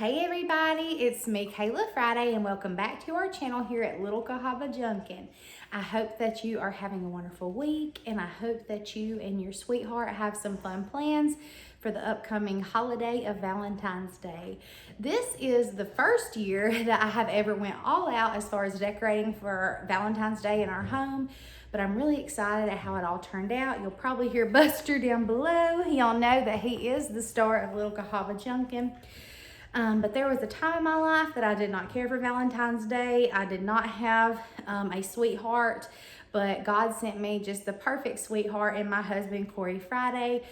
Hey everybody, it's me Kayla Friday and welcome back to our channel here at Little Cahaba Junkin. I hope that you are having a wonderful week and I hope that you and your sweetheart have some fun plans for the upcoming holiday of Valentine's Day. This is the first year that I have ever went all out as far as decorating for Valentine's Day in our home, but I'm really excited at how it all turned out. You'll probably hear Buster down below. Y'all know that he is the star of Little Cahaba Junkin. But there was a time in my life that I did not care for Valentine's Day. I did not have a sweetheart, but God sent me just the perfect sweetheart in my husband, Corey Friday.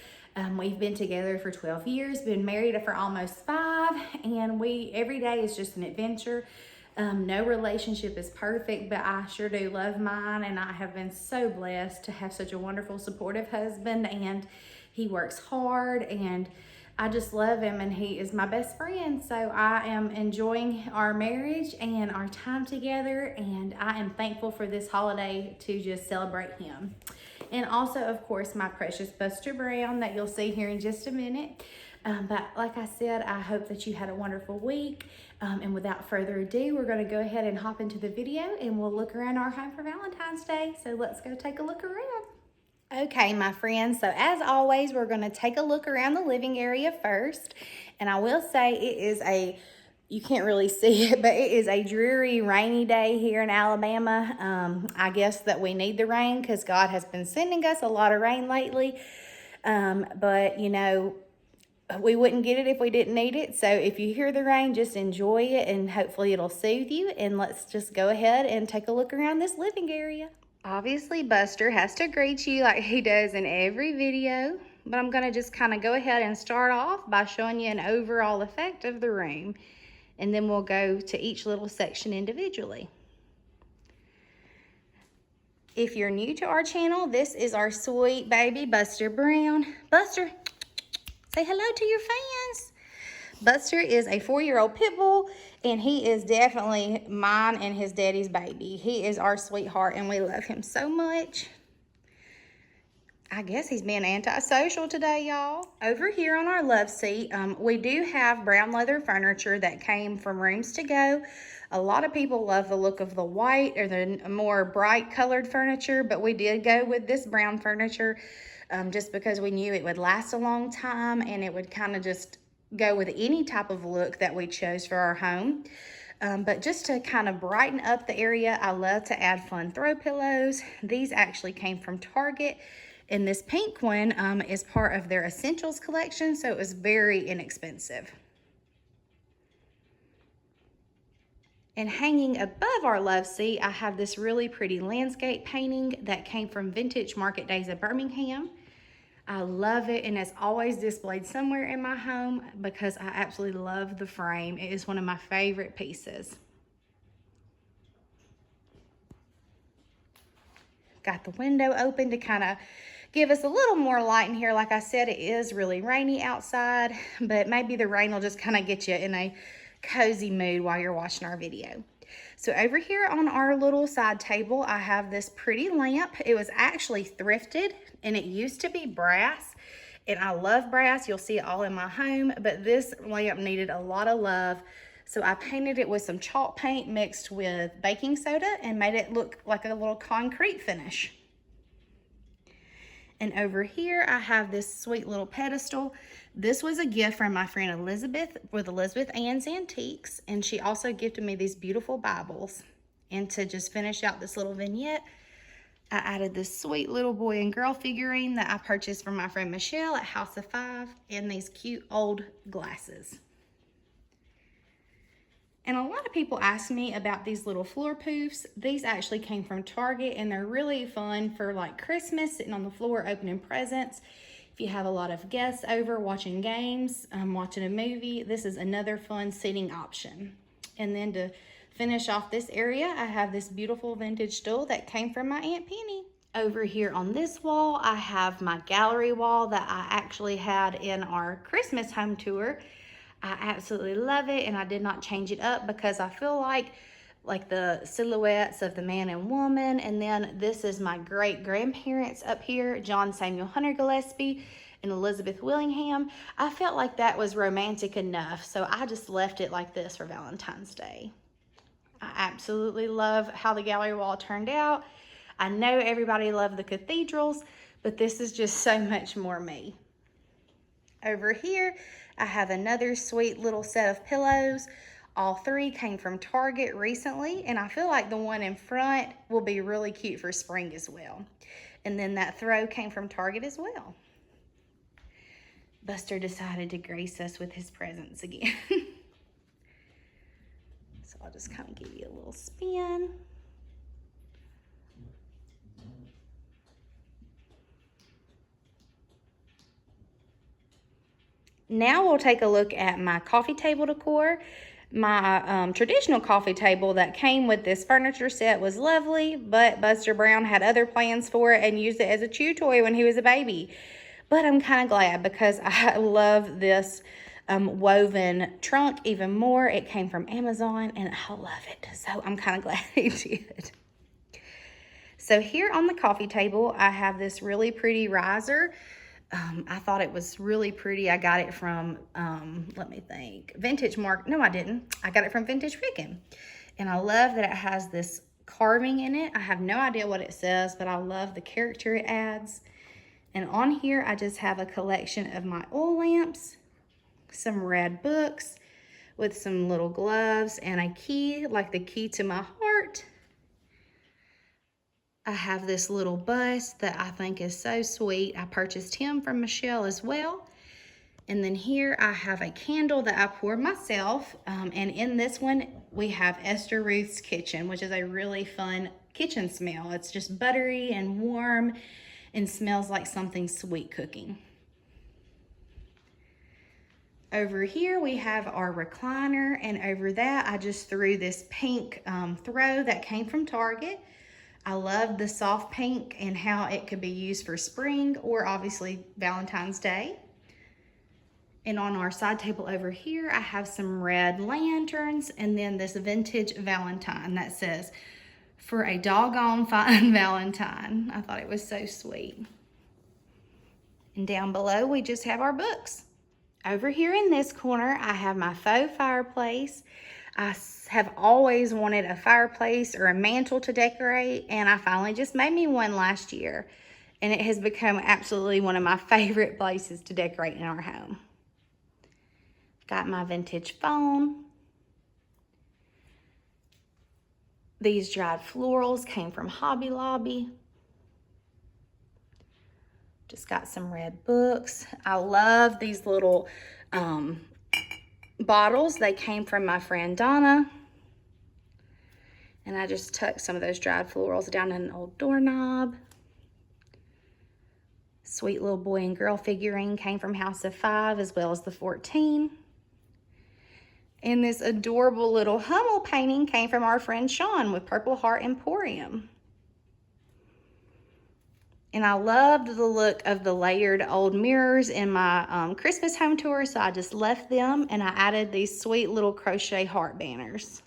We've been together for 12 years, been married for almost 5, and every day is just an adventure. No relationship is perfect, but I sure do love mine, and I have been so blessed to have such a wonderful, supportive husband, and he works hard, and I just love him, and he is my best friend. So I am enjoying our marriage and our time together, and I am thankful for this holiday to just celebrate him. And also, of course, my precious Buster Brown that you'll see here in just a minute. But like I said, I hope that you had a wonderful week. And without further ado, we're going to go ahead and hop into the video and we'll look around our home for Valentine's Day. So let's go take a look around. Okay, my friends, so as always, we're going to take a look around the living area first. And I will say it is you can't really see it, but it is a dreary, rainy day here in Alabama. I guess that we need the rain because God has been sending us a lot of rain lately. But, you know, we wouldn't get it if we didn't need it. So if you hear the rain, just enjoy it and hopefully it'll soothe you. And let's just go ahead and take a look around this living area. Obviously, Buster has to greet you like he does in every video, but I'm going to just kind of go ahead and start off by showing you an overall effect of the room, and then we'll go to each little section individually. If you're new to our channel, this is our sweet baby, Buster Brown. Buster, say hello to your fans. Buster is a 4-year-old pit bull, and he is definitely mine and his daddy's baby. He is our sweetheart, and we love him so much. I guess he's being antisocial today, y'all. Over here on our love seat, we do have brown leather furniture that came from Rooms to Go. A lot of people love the look of the white or the more bright colored furniture, but we did go with this brown furniture just because we knew it would last a long time and it would kind of just go with any type of look that we chose for our home. But just to kind of brighten up the area, I love to add fun throw pillows. These actually came from Target, and this pink one is part of their Essentials collection, so it was very inexpensive. And hanging above our love seat, I have this really pretty landscape painting that came from Vintage Market Days of Birmingham. I love it, and it's always displayed somewhere in my home because I absolutely love the frame. It is one of my favorite pieces. Got the window open to kind of give us a little more light in here. Like I said, it is really rainy outside, but maybe the rain will just kind of get you in a cozy mood while you're watching our video. So over here on our little side table, I have this pretty lamp. It was actually thrifted, and it used to be brass, and I love brass. You'll see it all in my home, but this lamp needed a lot of love. So I painted it with some chalk paint mixed with baking soda and made it look like a little concrete finish. And over here, I have this sweet little pedestal. This was a gift from my friend Elizabeth with Elizabeth Ann's Antiques, and she also gifted me these beautiful Bibles. And to just finish out this little vignette, I added this sweet little boy and girl figurine that I purchased from my friend Michelle at House of 5, and these cute old glasses. And a lot of people ask me about these little floor poofs. These actually came from Target, and they're really fun for like Christmas, sitting on the floor opening presents. If you have a lot of guests over watching games, watching a movie, this is another fun seating option. And then to finish off this area, I have this beautiful vintage stool that came from my Aunt Penny. Over here on this wall, I have my gallery wall that I actually had in our Christmas home tour. I absolutely love it, and I did not change it up because I feel like the silhouettes of the man and woman. And then this is my great grandparents up here, John Samuel Hunter Gillespie and Elizabeth Willingham. I felt like that was romantic enough, so I just left it like this for Valentine's Day. I absolutely love how the gallery wall turned out. I know everybody loved the cathedrals, but this is just so much more me. Over here, I have another sweet little set of pillows. All three came from Target recently, and I feel like the one in front will be really cute for spring as well. And then that throw came from Target as well. Buster decided to grace us with his presence again. So I'll just kind of give you a little spin. Now we'll take a look at my coffee table decor. My traditional coffee table that came with this furniture set was lovely, but Buster Brown had other plans for it and used it as a chew toy when he was a baby. But I'm kind of glad because I love this woven trunk even more. It came from Amazon and I love it. So I'm kind of glad he did. So here on the coffee table, I have this really pretty riser. I thought it was really pretty. I got it from, let me think, Vintage Mark. No, I didn't. I got it from Vintage Pickin'. And I love that it has this carving in it. I have no idea what it says, but I love the character it adds. And on here, I just have a collection of my oil lamps, some red books with some little gloves and a key, like the key to my heart. I have this little bust that I think is so sweet. I purchased him from Michelle as well. And then here I have a candle that I poured myself. And in this one, we have Esther Ruth's Kitchen, which is a really fun kitchen smell. It's just buttery and warm and smells like something sweet cooking. Over here, we have our recliner. And over that, I just threw this pink throw that came from Target. I love the soft pink and how it could be used for spring or obviously Valentine's Day. And on our side table over here, I have some red lanterns and then this vintage Valentine that says, "For a doggone fine Valentine." I thought it was so sweet. And down below, we just have our books. Over here in this corner, I have my faux fireplace. I have always wanted a fireplace or a mantle to decorate, and I finally just made me one last year. And it has become absolutely one of my favorite places to decorate in our home. Got my vintage phone. These dried florals came from Hobby Lobby. Just got some red books. I love these little bottles. They came from my friend Donna. And I just tucked some of those dried florals down in an old doorknob. Sweet little boy and girl figurine came from House of 5 as well as the 14. And this adorable little Hummel painting came from our friend Sean with Purple Heart Emporium. And I loved the look of the layered old mirrors in my Christmas home tour, so I just left them and I added these sweet little crochet heart banners.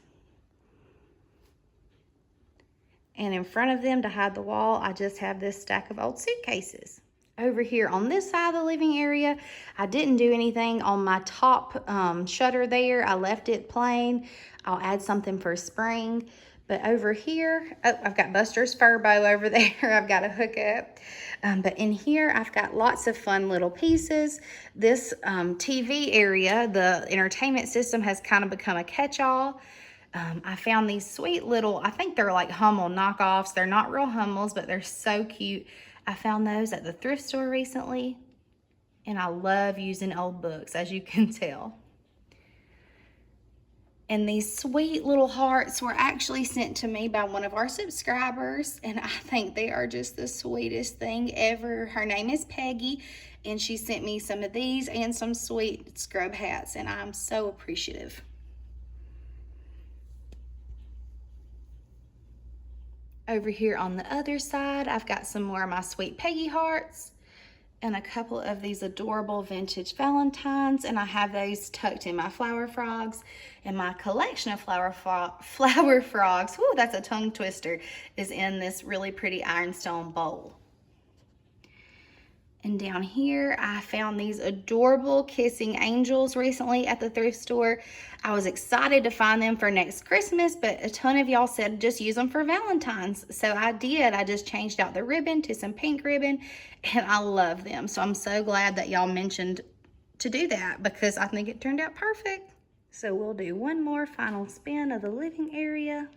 And in front of them, to hide the wall, I just have this stack of old suitcases. Over here on this side of the living area, I didn't do anything on my top shutter there. I left it plain. I'll add something for spring. But over here, oh, I've got Buster's fur bow over there. I've got a hookup. But in here, I've got lots of fun little pieces. This TV area, the entertainment system, has kind of become a catch-all. I found these sweet little, I think they're like Hummel knockoffs. They're not real Hummels, but they're so cute. I found those at the thrift store recently. And I love using old books, as you can tell. And these sweet little hearts were actually sent to me by one of our subscribers. And I think they are just the sweetest thing ever. Her name is Peggy. And she sent me some of these and some sweet scrub hats. And I'm so appreciative. Over here on the other side, I've got some more of my sweet Peggy hearts and a couple of these adorable vintage Valentines, and I have those tucked in my flower frogs. And my collection of flower frogs, whoo, that's a tongue twister, is in this really pretty ironstone bowl. And down here, I found these adorable kissing angels recently at the thrift store. I was excited to find them for next Christmas, but a ton of y'all said just use them for Valentine's. So I did. I just changed out the ribbon to some pink ribbon, and I love them. So I'm so glad that y'all mentioned to do that because I think it turned out perfect. So we'll do one more final spin of the living area.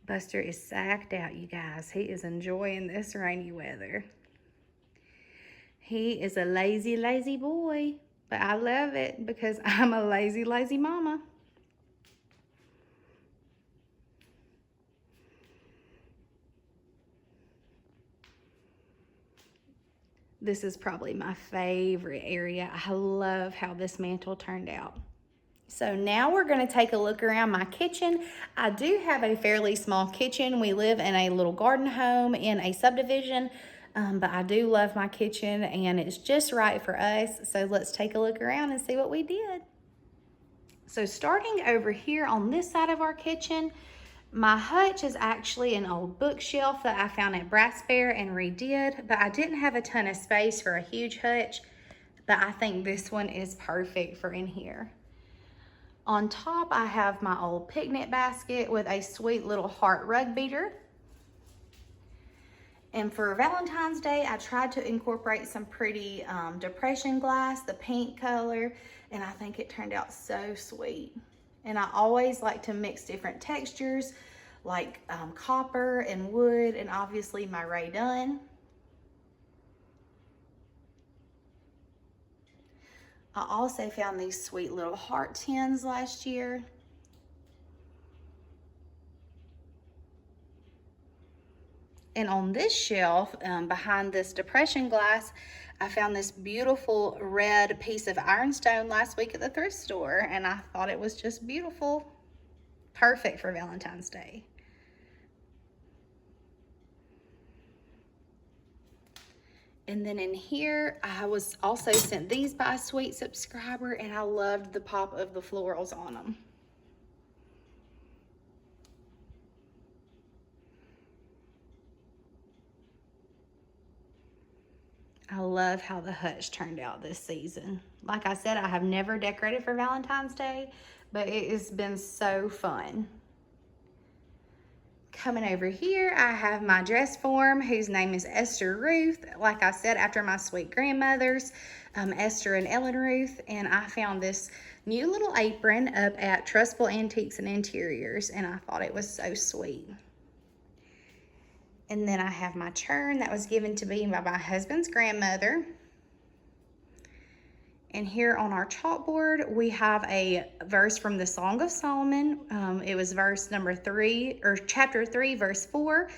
Buster is sacked out, you guys. He is enjoying this rainy weather. He is a lazy, lazy boy, but I love it because I'm a lazy, lazy mama. This is probably my favorite area. I love how this mantle turned out. So now we're going to take a look around my kitchen. I do have a fairly small kitchen. We live in a little garden home in a subdivision, but I do love my kitchen and it's just right for us. So let's take a look around and see what we did. So starting over here on this side of our kitchen, my hutch is actually an old bookshelf that I found at Brass Fair and redid, but I didn't have a ton of space for a huge hutch, but I think this one is perfect for in here. On top, I have my old picnic basket with a sweet little heart rug beater. And for Valentine's Day, I tried to incorporate some pretty depression glass, the pink color, and I think it turned out so sweet. And I always like to mix different textures like copper and wood, and obviously my Ray Dunn. I also found these sweet little heart tins last year. And on this shelf, behind this depression glass, I found this beautiful red piece of ironstone last week at the thrift store, and I thought it was just beautiful. Perfect for Valentine's Day. And then in here, I was also sent these by a sweet subscriber, and I loved the pop of the florals on them. I love how the hutch turned out this season. Like I said, I have never decorated for Valentine's Day, but it has been so fun. Coming over here, I have my dress form, whose name is Esther Ruth. Like I said, after my sweet grandmothers, Esther and Ellen Ruth. And I found this new little apron up at Trustful Antiques and Interiors, and I thought it was so sweet. And then I have my churn that was given to me by my husband's grandmother. And here on our chalkboard, we have a verse from the Song of Solomon. It was verse number 3, or chapter 3, verse 4.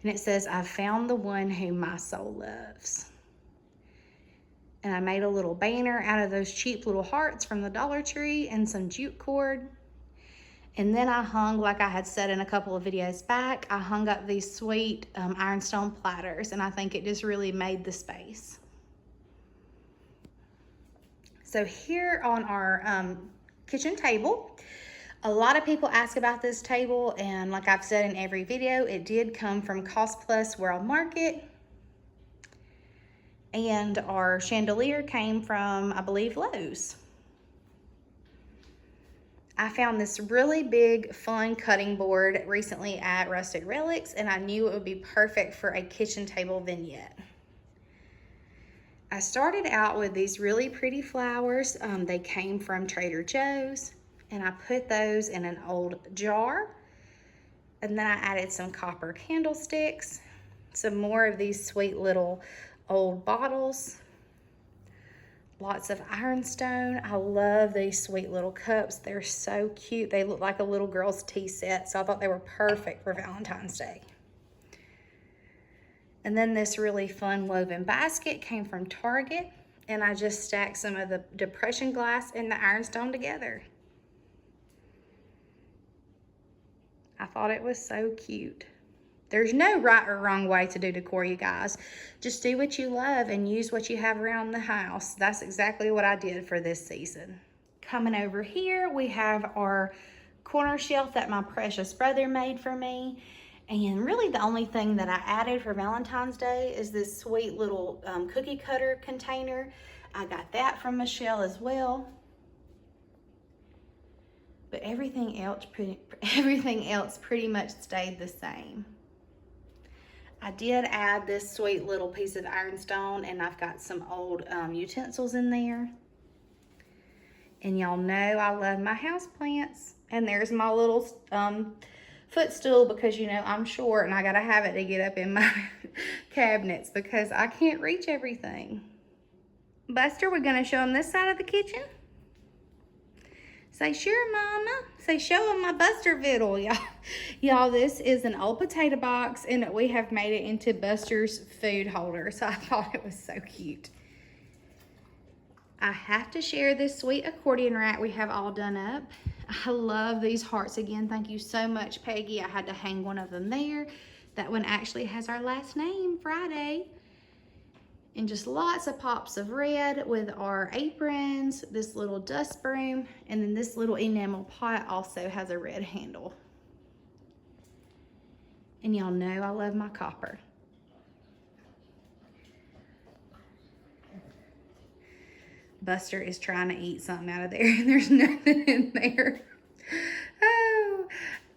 And it says, "I found the one whom my soul loves." And I made a little banner out of those cheap little hearts from the Dollar Tree and some jute cord. And then I hung, like I had said in a couple of videos back, I hung up these sweet ironstone platters, and I think it just really made the space. So here on our kitchen table, a lot of people ask about this table, and like I've said in every video, it did come from Cost Plus World Market. And our chandelier came from, I believe, Lowe's. I found this really big, fun cutting board recently at Rustic Relics, and I knew it would be perfect for a kitchen table vignette. I started out with these really pretty flowers. They came from Trader Joe's, and I put those in an old jar. And then I added some copper candlesticks, some more of these sweet little old bottles, lots of ironstone. I love these sweet little cups. They're so cute. They look like a little girl's tea set, so I thought they were perfect for Valentine's Day. And then this really fun woven basket came from Target, and I just stacked some of the depression glass and the ironstone together. I thought it was so cute. There's no right or wrong way to do decor, you guys. Just do what you love and use what you have around the house. That's exactly what I did for this season. Coming over here, we have our corner shelf that my precious brother made for me. And really the only thing that I added for Valentine's Day is this sweet little cookie cutter container. I got that from Michelle as well. But everything else pretty much stayed the same. I did add this sweet little piece of ironstone, and I've got some old utensils in there. And y'all know I love my houseplants. And there's my little footstool, because you know I'm short and I gotta have it to get up in my cabinets because I can't reach everything. Buster, we're gonna show him this side of the kitchen. Say, sure, Mama. Say, show him my Buster Viddle, y'all. Y'all, this is an old potato box, and we have made it into Buster's food holder, so I thought it was so cute. I have to share this sweet accordion rack we have all done up. I love these hearts again. Thank you so much, Peggy. I had to hang one of them there. That one actually has our last name, Friday. And just lots of pops of red with our aprons, this little dust broom, and then this little enamel pot also has a red handle. And y'all know I love my copper. Buster is trying to eat something out of there, and there's nothing in there. Oh,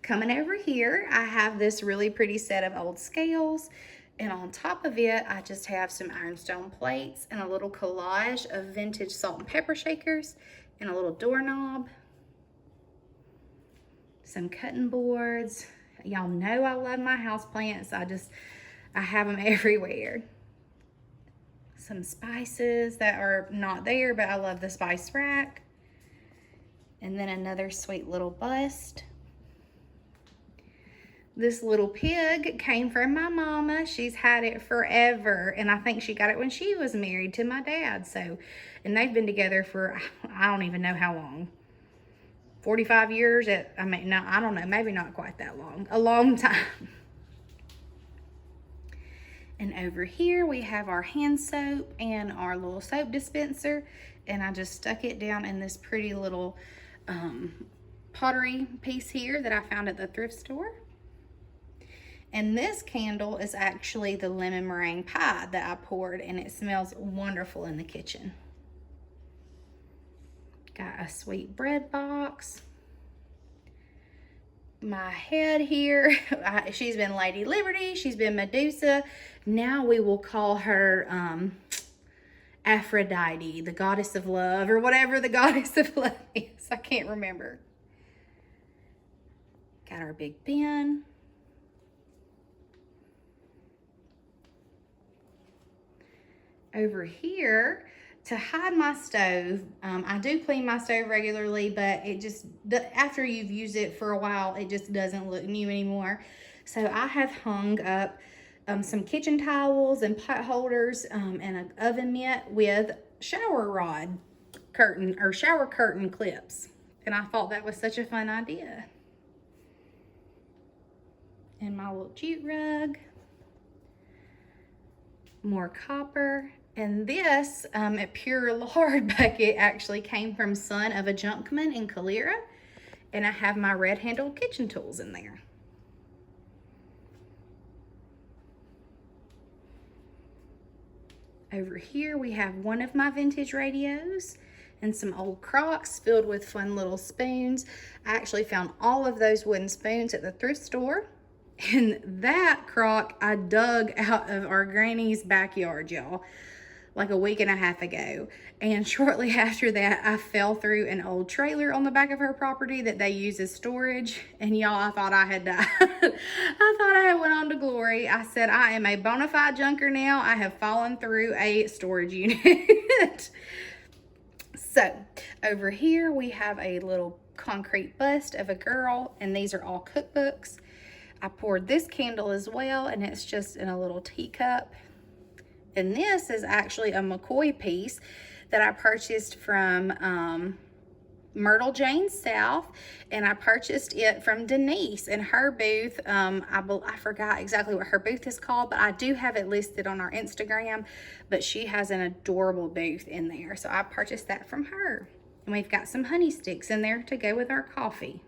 coming over here, I have this really pretty set of old scales. And on top of it, I just have some ironstone plates and a little collage of vintage salt and pepper shakers and a little doorknob. Some cutting boards. Y'all know I love my houseplants. I have them everywhere. Some spices that are not there, but I love the spice rack. And then another sweet little bust. This little pig came from my mama. She's had it forever, and I think she got it when she was married to my dad. So, and they've been together for, I don't even know how long. 45 years? I mean, no, I don't know. Maybe not quite that long. A long time. And over here we have our hand soap and our little soap dispenser. And I just stuck it down in this pretty little pottery piece here that I found at the thrift store. And this candle is actually the lemon meringue pie that I poured, and it smells wonderful in the kitchen. Got a sweet bread box. My head here, she's been Lady Liberty, she's been Medusa. Now we will call her Aphrodite, the goddess of love, or whatever the goddess of love is. I can't remember. Got our big bin. Over here, to hide my stove, I do clean my stove regularly, but it just, after you've used it for a while, it just doesn't look new anymore. So I have hung up some kitchen towels and pot holders and an oven mitt with shower rod curtain or shower curtain clips. And I thought that was such a fun idea. And my little jute rug. More copper. And this, a pure lard bucket actually came from Son of a Junkman in Calera. And I have my red handled kitchen tools in there. Over here we have one of my vintage radios and some old crocks filled with fun little spoons. I actually found all of those wooden spoons at the thrift store. And that crock I dug out of our granny's backyard, y'all, like a week and a half ago. And shortly after that, I fell through an old trailer on the back of her property that they use as storage. And y'all, I thought I had died. I thought I had went on to glory. I said, I am a bona fide junker now. I have fallen through a storage unit. So over here, we have a little concrete bust of a girl, and these are all cookbooks. I poured this candle as well, and it's just in a little teacup. And this is actually a McCoy piece that I purchased from Myrtle Jane South, and I purchased it from Denise in her booth. I forgot exactly what her booth is called, but I do have it listed on our Instagram, but she has an adorable booth in there. So I purchased that from her. And we've got some honey sticks in there to go with our coffee.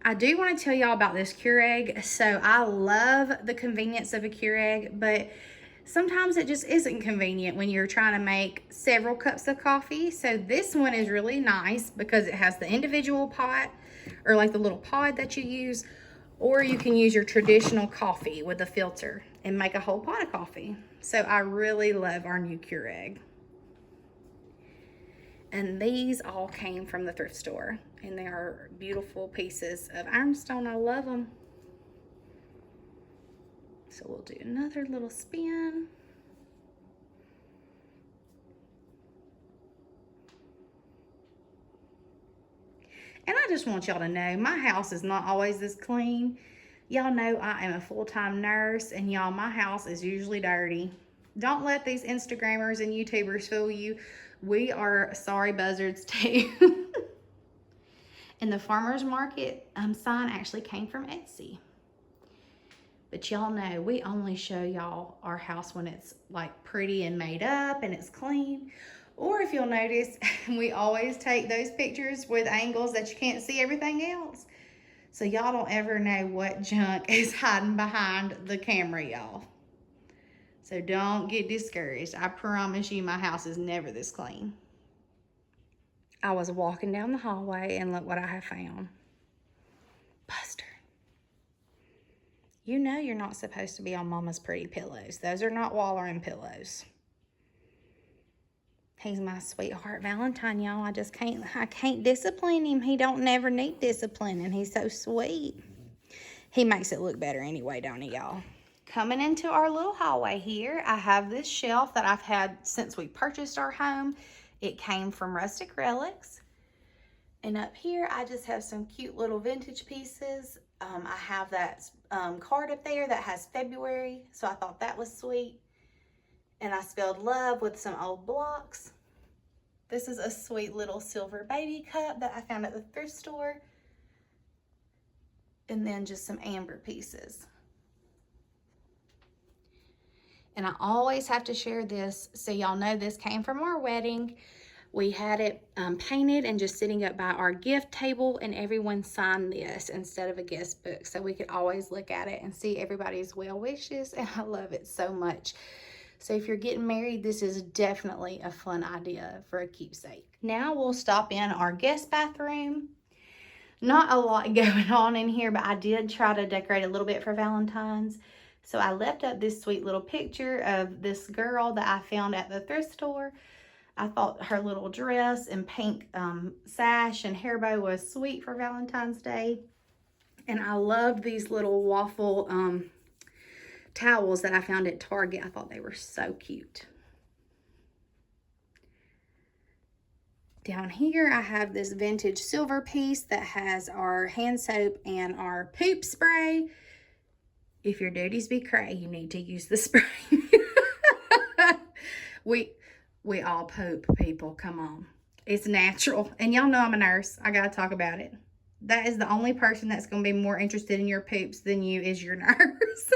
I do want to tell y'all about this Keurig. So I love the convenience of a Keurig, but sometimes it just isn't convenient when you're trying to make several cups of coffee. So this one is really nice because it has the individual pot, or like the little pod that you use, or you can use your traditional coffee with a filter and make a whole pot of coffee. So I really love our new Keurig. And these all came from the thrift store, and they are beautiful pieces of ironstone. I love them. So we'll do another little spin. And I just want y'all to know, my house is not always this clean. Y'all know I am a full-time nurse, and y'all, my house is usually dirty. Don't let these Instagrammers and YouTubers fool you. We are sorry buzzards too. And the farmer's market sign actually came from Etsy. But y'all know we only show y'all our house when it's like pretty and made up and it's clean. Or if you'll notice, we always take those pictures with angles that you can't see everything else. So y'all don't ever know what junk is hiding behind the camera, y'all. So don't get discouraged. I promise you my house is never this clean. I was walking down the hallway and look what I have found. Buster. You know you're not supposed to be on Mama's pretty pillows. Those are not wallowing pillows. He's my sweetheart Valentine, y'all. I can't discipline him. He don't never need discipline, and he's so sweet. He makes it look better anyway, don't he, y'all? Coming into our little hallway here, I have this shelf that I've had since we purchased our home. It came from Rustic Relics. And up here, I just have some cute little vintage pieces. I have that card up there that has February, so I thought that was sweet. And I spelled love with some old blocks. This is a sweet little silver baby cup that I found at the thrift store. And then just some amber pieces. And I always have to share this so y'all know this came from our wedding. We had it painted and just sitting up by our gift table, and everyone signed this instead of a guest book, so we could always look at it and see everybody's well wishes, and I love it so much. So if you're getting married, this is definitely a fun idea for a keepsake. Now we'll stop in our guest bathroom. Not a lot going on in here, but I did try to decorate a little bit for Valentine's. So I left up this sweet little picture of this girl that I found at the thrift store. I thought her little dress and pink sash and hair bow was sweet for Valentine's Day. And I loved these little waffle towels that I found at Target. I thought they were so cute. Down here, I have this vintage silver piece that has our hand soap and our poop spray. If your duties be cray, you need to use the spray. We all poop, people. Come on. It's natural. And y'all know I'm a nurse. I got to talk about it. That is the only person that's going to be more interested in your poops than you is your nurse.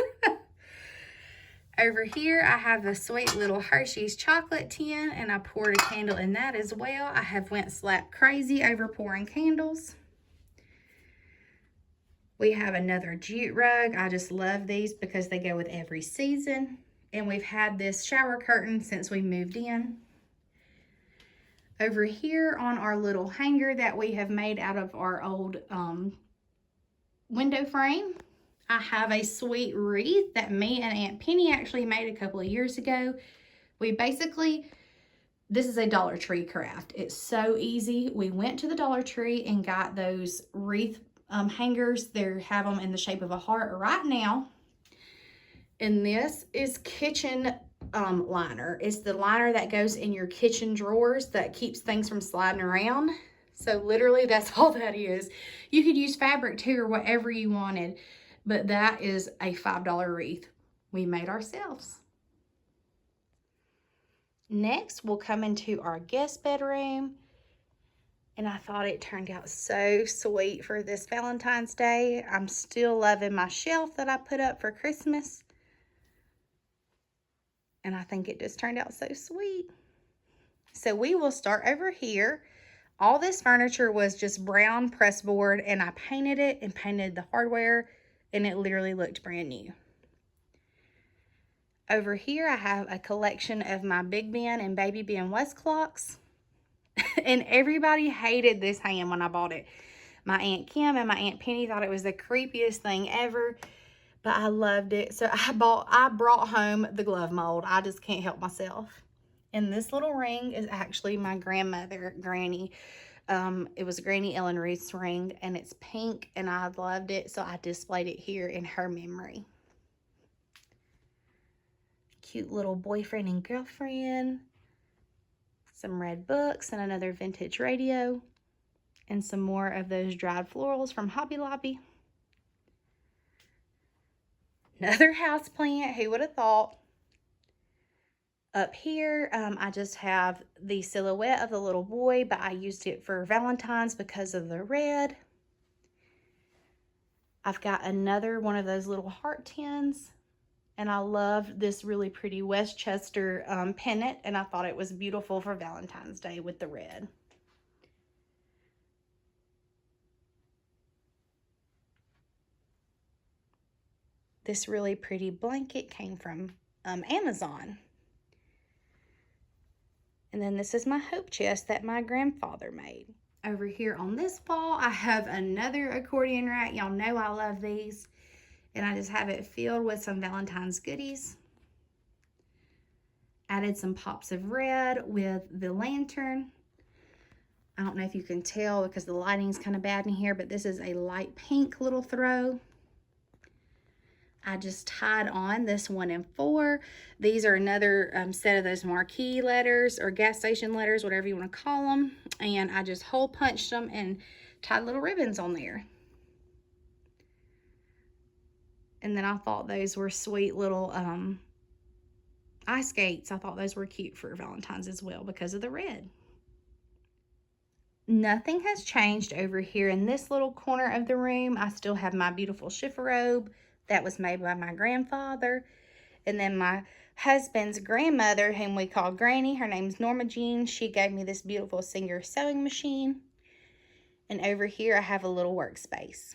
Over here, I have a sweet little Hershey's chocolate tin, and I poured a candle in that as well. I have went slap crazy over pouring candles. We have another jute rug. I just love these because they go with every season. And we've had this shower curtain since we moved in. Over here on our little hanger that we have made out of our old window frame, I have a sweet wreath that me and Aunt Penny actually made a couple of years ago. This is a Dollar Tree craft. It's so easy. We went to the Dollar Tree and got those wreath hangers. They have them in the shape of a heart right now. And this is kitchen liner. It's the liner that goes in your kitchen drawers that keeps things from sliding around. So literally that's all that is. You could use fabric too or whatever you wanted, but that is a $5 wreath we made ourselves. Next, we'll come into our guest bedroom. And I thought it turned out so sweet for this Valentine's Day. I'm still loving my shelf that I put up for Christmas. And I think it just turned out so sweet. So we will start over here. All this furniture was just brown pressboard, and I painted it and painted the hardware, and it literally looked brand new. Over here, I have a collection of my Big Ben and Baby Ben West clocks. And everybody hated this hand when I bought it. My Aunt Kim and my Aunt Penny thought it was the creepiest thing ever, but I loved it. So I brought home the glove mold. I just can't help myself. And this little ring is actually my grandmother, Granny. It was Granny Ellen Reed's ring, and it's pink, and I loved it, so I displayed it here in her memory. Cute little boyfriend and girlfriend. Some red books and another vintage radio. And some more of those dried florals from Hobby Lobby. Another house plant, who would have thought? Up here, I just have the silhouette of the little boy, but I used it for Valentine's because of the red. I've got another one of those little heart tins, and I love this really pretty Westchester pennant, and I thought it was beautiful for Valentine's Day with the red. This really pretty blanket came from Amazon. And then this is my hope chest that my grandfather made. Over here on this wall, I have another accordion rack. Y'all know I love these. And I just have it filled with some Valentine's goodies. Added some pops of red with the lantern. I don't know if you can tell because the lighting's kind of bad in here, but this is a light pink little throw. I just tied on this 1 and 4. These are another set of those marquee letters or gas station letters, whatever you want to call them. And I just hole punched them and tied little ribbons on there. And then I thought those were sweet little ice skates. I thought those were cute for Valentine's as well because of the red. Nothing has changed over here in this little corner of the room. I still have my beautiful chifforobe that was made by my grandfather. And then my husband's grandmother, whom we call Granny, her name's Norma Jean. She gave me this beautiful Singer sewing machine. And over here I have a little workspace.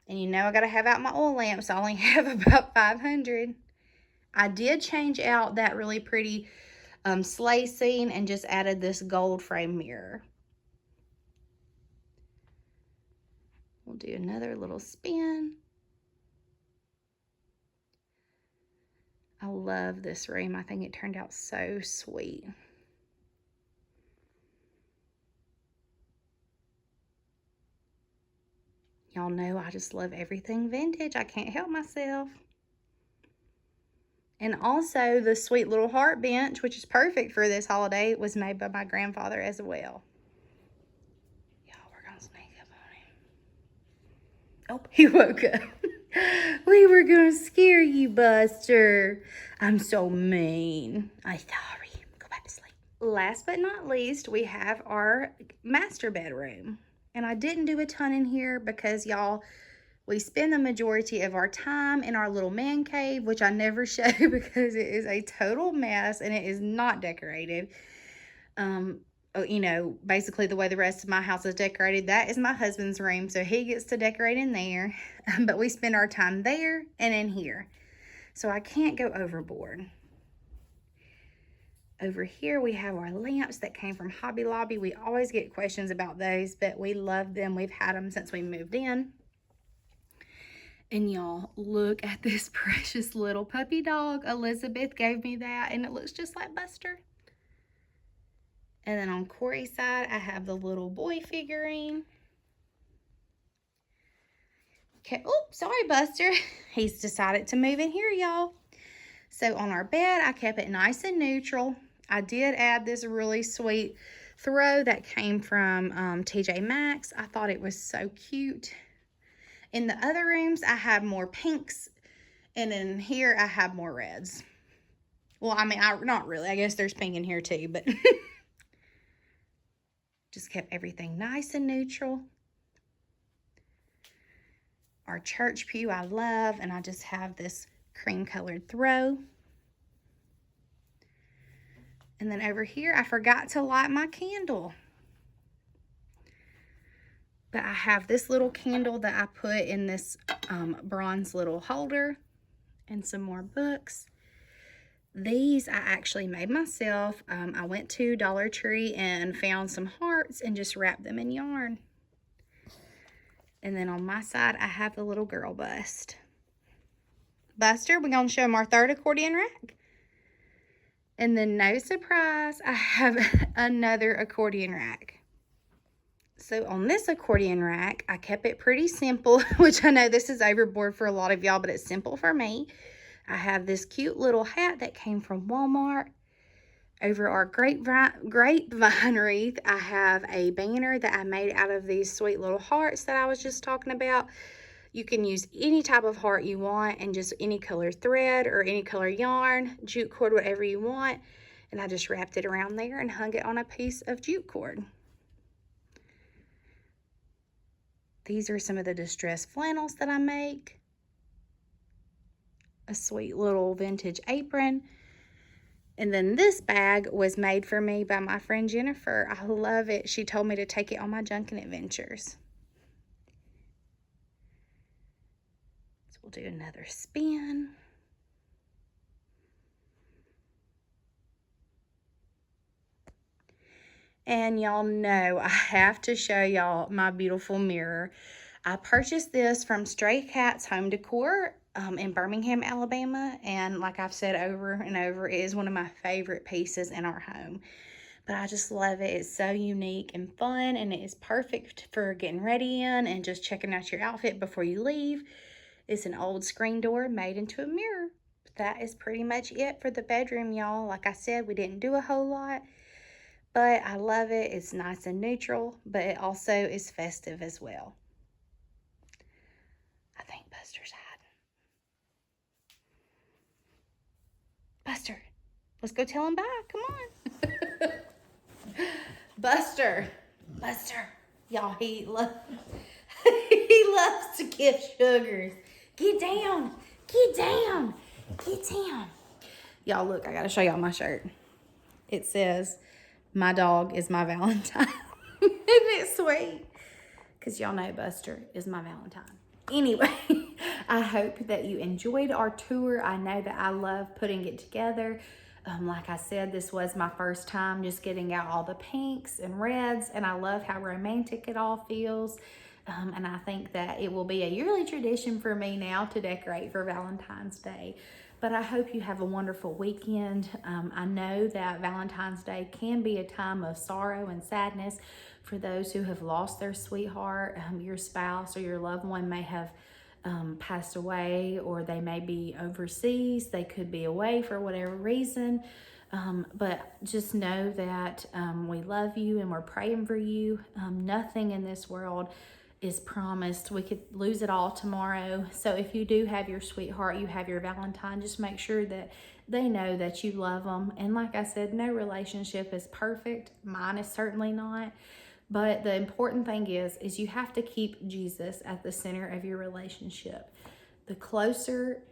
And you know I gotta have out my oil lamps. I only have about 500. I did change out that really pretty sleigh scene and just added this gold frame mirror. We'll do another little spin. I love this room. I think it turned out so sweet. Y'all know I just love everything vintage. I can't help myself. And also the sweet little heart bench, which is perfect for this holiday, was made by my grandfather as well. Y'all, we're gonna sneak up on him. Oh, he woke up. We were gonna scare you, Buster. I'm so mean. I'm sorry. Go back to sleep. Last but not least, we have our master bedroom. And I didn't do a ton in here because, y'all, we spend the majority of our time in our little man cave, which I never show because it is a total mess and it is not decorated. You know, basically the way the rest of my house is decorated, that is my husband's room, so he gets to decorate in there. But we spend our time there and in here, so I can't go overboard. Over here we have our lamps that came from Hobby Lobby. We always get questions about those, but we love them. We've had them since we moved in. And y'all, look at this precious little puppy dog. Elizabeth gave me that, and it looks just like Buster. And then on Corey's side, I have the little boy figurine. Okay, oh, sorry, Buster. He's decided to move in here, y'all. So on our bed, I kept it nice and neutral. I did add this really sweet throw that came from TJ Maxx. I thought it was so cute. In the other rooms, I have more pinks. And in here, I have more reds. Well, I mean, not really. I guess there's pink in here too, but... Just kept everything nice and neutral. Our church pew I love, and I just have this cream colored throw. And then over here, I forgot to light my candle. But I have this little candle that I put in this bronze little holder, and some more books. These I actually made myself. I went to Dollar Tree and found some hearts and just wrapped them in yarn. And then on my side, I have the little girl bust. Buster, we're going to show them our third accordion rack. And then, no surprise, I have another accordion rack. So on this accordion rack, I kept it pretty simple, which I know this is overboard for a lot of y'all, but it's simple for me. I have this cute little hat that came from Walmart. Over our grapevine wreath, I have a banner that I made out of these sweet little hearts that I was just talking about. You can use any type of heart you want and just any color thread or any color yarn, jute cord, whatever you want. And I just wrapped it around there and hung it on a piece of jute cord. These are some of the distressed flannels that I make. A sweet little vintage apron. And then this bag was made for me by my friend Jennifer. I love it. She told me to take it on my junking adventures. So we'll do another spin. And y'all know I have to show y'all my beautiful mirror. I purchased this from Stray Cats Home Decor in Birmingham, Alabama. And like I've said over and over, it is one of my favorite pieces in our home. But I just love it. It's so unique and fun, and it is perfect for getting ready in and just checking out your outfit before you leave. It's an old screen door made into a mirror. That is pretty much it for the bedroom, y'all. Like I said, we didn't do a whole lot, but I love it. It's nice and neutral, but it also is festive as well. I think Buster's hiding. Buster, let's go tell him bye. Come on. Buster. Y'all, he loves to give sugars. Get down. Y'all, look, I gotta show y'all my shirt. It says, "My dog is my Valentine." Isn't it sweet? Because y'all know Buster is my Valentine. Anyway, I hope that you enjoyed our tour. I know that I love putting it together. Like I said, this was my first time just getting out all the pinks and reds, and I love how romantic it all feels. And I think that it will be a yearly tradition for me now to decorate for Valentine's Day. But I hope you have a wonderful weekend. I know that Valentine's Day can be a time of sorrow and sadness for those who have lost their sweetheart. Your spouse or your loved one may have passed away, or they may be overseas. They could be away for whatever reason. But just know that we love you and we're praying for you. Nothing in this world is promised. We could lose it all tomorrow. So if you do have your sweetheart, you have your Valentine, just make sure that they know that you love them. And like I said, no relationship is perfect. Mine is certainly not. But the important thing is you have to keep Jesus at the center of your relationship. The closer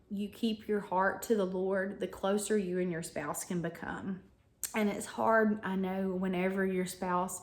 you keep your heart to the Lord, the closer you and your spouse can become. And it's hard, I know, whenever your spouse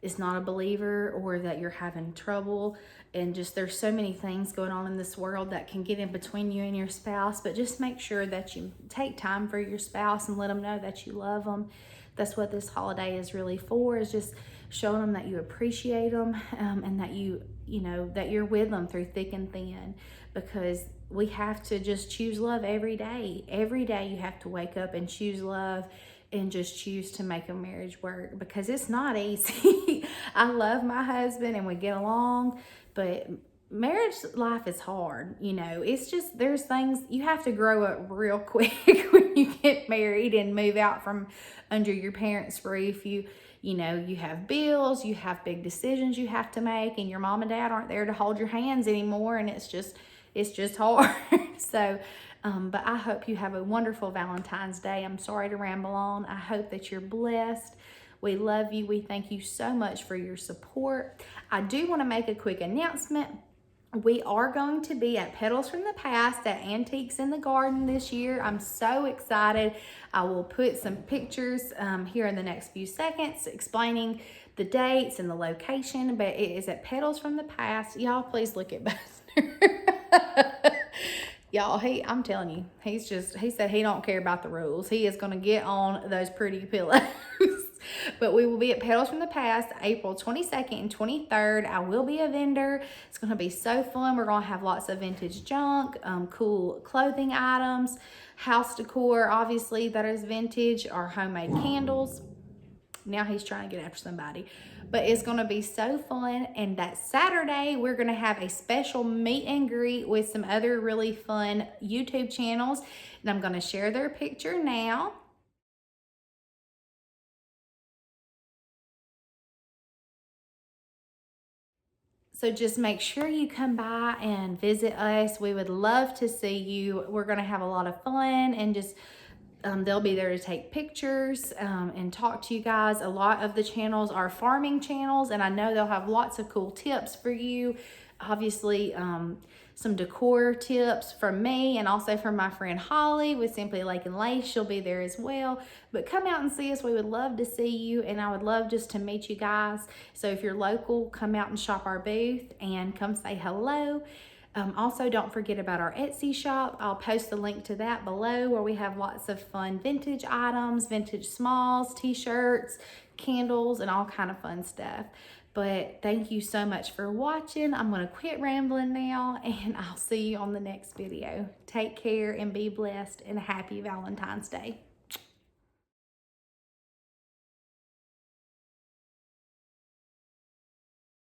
is not a believer or that you're having trouble, and just there's so many things going on in this world that can get in between you and your spouse. But just make sure that you take time for your spouse and let them know that you love them. That's what this holiday is really for, is just showing them that you appreciate them, and that you know that you're with them through thick and thin, because we have to just choose love every day. Every day you have to wake up and choose love and just choose to make a marriage work, because it's not easy. I love my husband and we get along, but marriage life is hard. It's just, there's things you have to grow up real quick when you get married and move out from under your parents' roof. You have bills, you have big decisions you have to make, and your mom and dad aren't there to hold your hands anymore, and it's just hard. So, but I hope you have a wonderful Valentine's Day. I'm sorry to ramble on. I hope that you're blessed. We love you. We thank you so much for your support. I do want to make a quick announcement. We are going to be at Petals from the Past at Antiques in the Garden this year. I'm so excited. I will put some pictures here in the next few seconds explaining the dates and the location, but it is at Petals from the Past. Y'all, please look at Buster. Y'all, I'm telling you, he said he don't care about the rules. He is going to get on those pretty pillows. But we will be at Petals from the Past, April 22nd and 23rd. I will be a vendor. It's going to be so fun. We're going to have lots of vintage junk, cool clothing items, house decor, obviously, that is vintage, our homemade candles. Now he's trying to get after somebody. But it's going to be so fun. And that Saturday, we're going to have a special meet and greet with some other really fun YouTube channels. And I'm going to share their picture now. So just make sure you come by and visit us. We would love to see you. We're going to have a lot of fun and just they'll be there to take pictures and talk to you guys. A lot of the channels are farming channels, and I know they'll have lots of cool tips for you. Obviously, some decor tips from me and also from my friend Holly with Simply Lake and Lace. She'll be there as well. But come out and see us. We would love to see you, and I would love just to meet you guys. So if you're local, come out and shop our booth and come say hello. Also, don't forget about our Etsy shop. I'll post the link to that below, where we have lots of fun vintage items, vintage smalls, t-shirts, candles, and all kind of fun stuff. But thank you so much for watching. I'm going to quit rambling now, and I'll see you on the next video. Take care and be blessed, and happy Valentine's Day.